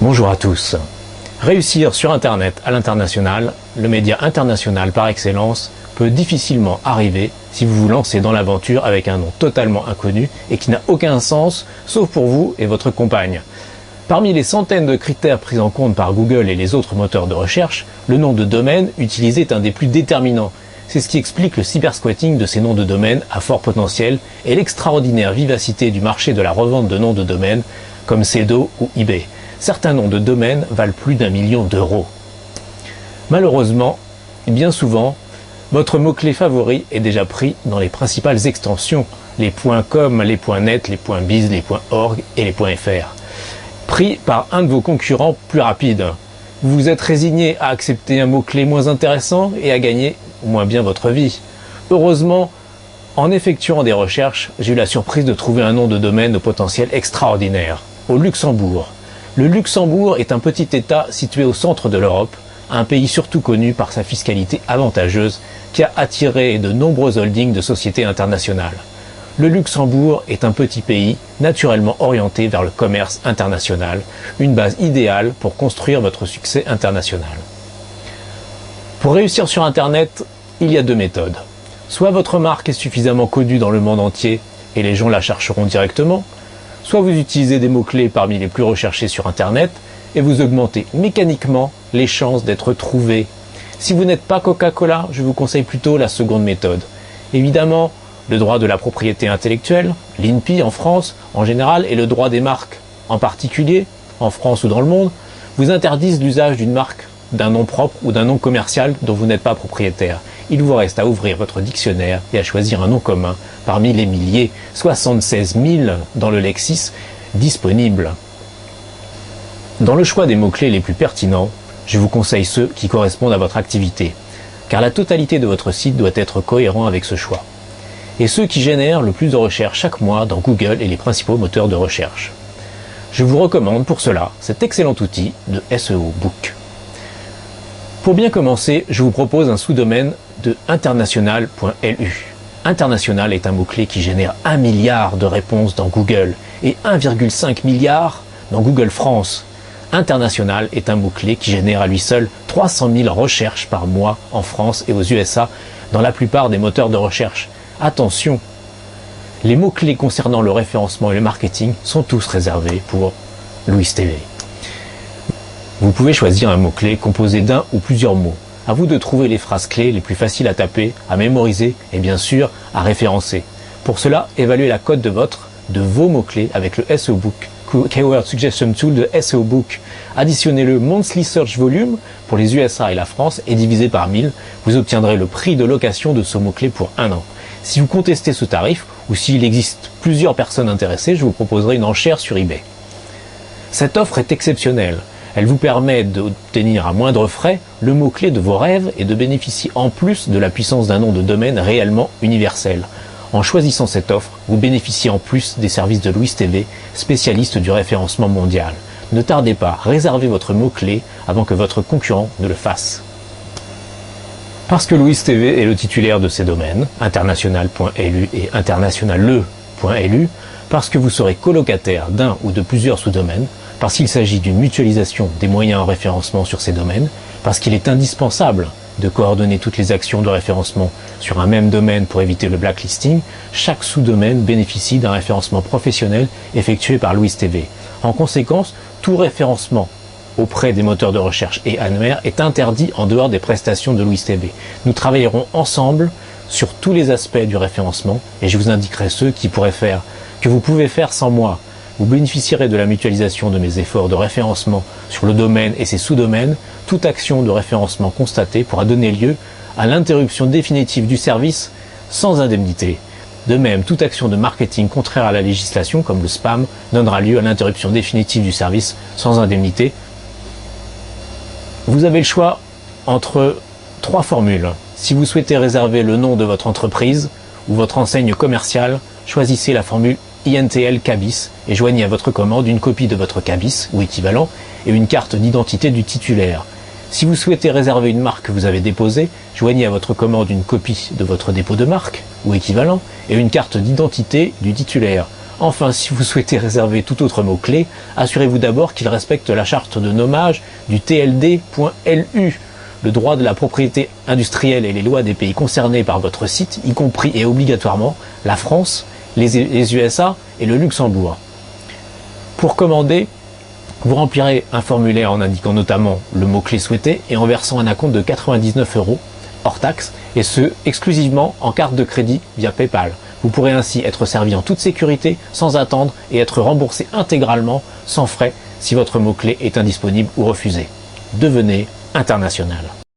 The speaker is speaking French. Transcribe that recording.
Bonjour à tous. Réussir sur Internet à l'international, le média international par excellence, peut difficilement arriver si vous vous lancez dans l'aventure avec un nom totalement inconnu et qui n'a aucun sens, sauf pour vous et votre compagne. Parmi les centaines de critères pris en compte par Google et les autres moteurs de recherche, le nom de domaine utilisé est un des plus déterminants. C'est ce qui explique le cybersquatting de ces noms de domaine à fort potentiel et l'extraordinaire vivacité du marché de la revente de noms de domaine comme Sedo ou eBay. Certains noms de domaine valent plus d'1 million d'euros. Malheureusement, bien souvent, votre mot-clé favori est déjà pris dans les principales extensions, les .com, les .net, les .biz, les .org et les .fr. Pris par un de vos concurrents plus rapides. Vous vous êtes résigné à accepter un mot-clé moins intéressant et à gagner moins bien votre vie. Heureusement, en effectuant des recherches, j'ai eu la surprise de trouver un nom de domaine au potentiel extraordinaire, au Luxembourg. Le Luxembourg est un petit État situé au centre de l'Europe, un pays surtout connu par sa fiscalité avantageuse qui a attiré de nombreux holdings de sociétés internationales. Le Luxembourg est un petit pays naturellement orienté vers le commerce international, une base idéale pour construire votre succès international. Pour réussir sur Internet, il y a deux méthodes. Soit votre marque est suffisamment connue dans le monde entier et les gens la chercheront directement, soit vous utilisez des mots-clés parmi les plus recherchés sur Internet et vous augmentez mécaniquement les chances d'être trouvé. Si vous n'êtes pas Coca-Cola, je vous conseille plutôt la seconde méthode. Évidemment, le droit de la propriété intellectuelle, l'INPI en France en général, et le droit des marques en particulier, en France ou dans le monde, vous interdisent l'usage d'une marque, d'un nom propre ou d'un nom commercial dont vous n'êtes pas propriétaire. Il vous reste à ouvrir votre dictionnaire et à choisir un nom commun parmi les milliers, 76 000 dans le Lexis, disponibles. Dans le choix des mots-clés les plus pertinents, je vous conseille ceux qui correspondent à votre activité, car la totalité de votre site doit être cohérent avec ce choix. Et ceux qui génèrent le plus de recherches chaque mois dans Google et les principaux moteurs de recherche. Je vous recommande pour cela cet excellent outil de SEO Book. Pour bien commencer, je vous propose un sous-domaine de international.lu. International est un mot-clé qui génère 1 milliard de réponses dans Google et 1,5 milliard dans Google France. International est un mot-clé qui génère à lui seul 300 000 recherches par mois en France et aux USA dans la plupart des moteurs de recherche. Attention, les mots-clés concernant le référencement et le marketing sont tous réservés pour Louis TV. Vous pouvez choisir un mot-clé composé d'un ou plusieurs mots. À vous de trouver les phrases clés les plus faciles à taper, à mémoriser et bien sûr à référencer. Pour cela, évaluez la cote de vos mots-clés avec le SEO Book, Keyword Suggestion Tool de SEO Book. Additionnez le Monthly Search Volume pour les USA et la France et divisé par 1000, vous obtiendrez le prix de location de ce mot-clé pour 1 an. Si vous contestez ce tarif, ou s'il existe plusieurs personnes intéressées, je vous proposerai une enchère sur eBay. Cette offre est exceptionnelle. Elle vous permet d'obtenir à moindre frais le mot-clé de vos rêves et de bénéficier en plus de la puissance d'un nom de domaine réellement universel. En choisissant cette offre, vous bénéficiez en plus des services de Louis TV, spécialiste du référencement mondial. Ne tardez pas, réservez votre mot-clé avant que votre concurrent ne le fasse. Parce que Louis TV est le titulaire de ces domaines, international.lu et internationale.lu, parce que vous serez colocataire d'un ou de plusieurs sous-domaines, parce qu'il s'agit d'une mutualisation des moyens en référencement sur ces domaines, parce qu'il est indispensable de coordonner toutes les actions de référencement sur un même domaine pour éviter le blacklisting, chaque sous-domaine bénéficie d'un référencement professionnel effectué par Louis TV. En conséquence, tout référencement auprès des moteurs de recherche et annuaires est interdit en dehors des prestations de Louis TV. Nous travaillerons ensemble sur tous les aspects du référencement et je vous indiquerai ceux que vous pouvez faire sans moi. Vous bénéficierez de la mutualisation de mes efforts de référencement sur le domaine et ses sous-domaines. Toute action de référencement constatée pourra donner lieu à l'interruption définitive du service sans indemnité. De même, toute action de marketing contraire à la législation, comme le spam, donnera lieu à l'interruption définitive du service sans indemnité. Vous avez le choix entre 3 formules. Si vous souhaitez réserver le nom de votre entreprise ou votre enseigne commerciale, choisissez la formule INTL Cabis et joignez à votre commande une copie de votre Cabis ou équivalent et une carte d'identité du titulaire. Si vous souhaitez réserver une marque que vous avez déposée, joignez à votre commande une copie de votre dépôt de marque ou équivalent et une carte d'identité du titulaire. Enfin, si vous souhaitez réserver tout autre mot-clé, assurez-vous d'abord qu'il respecte la charte de nommage du TLD.LU, le droit de la propriété industrielle et les lois des pays concernés par votre site, y compris et obligatoirement la France, les USA et le Luxembourg. Pour commander, vous remplirez un formulaire en indiquant notamment le mot-clé souhaité et en versant un acompte de 99 € hors taxe, et ce exclusivement en carte de crédit via PayPal. Vous pourrez ainsi être servi en toute sécurité, sans attendre, et être remboursé intégralement, sans frais, si votre mot-clé est indisponible ou refusé. Devenez international.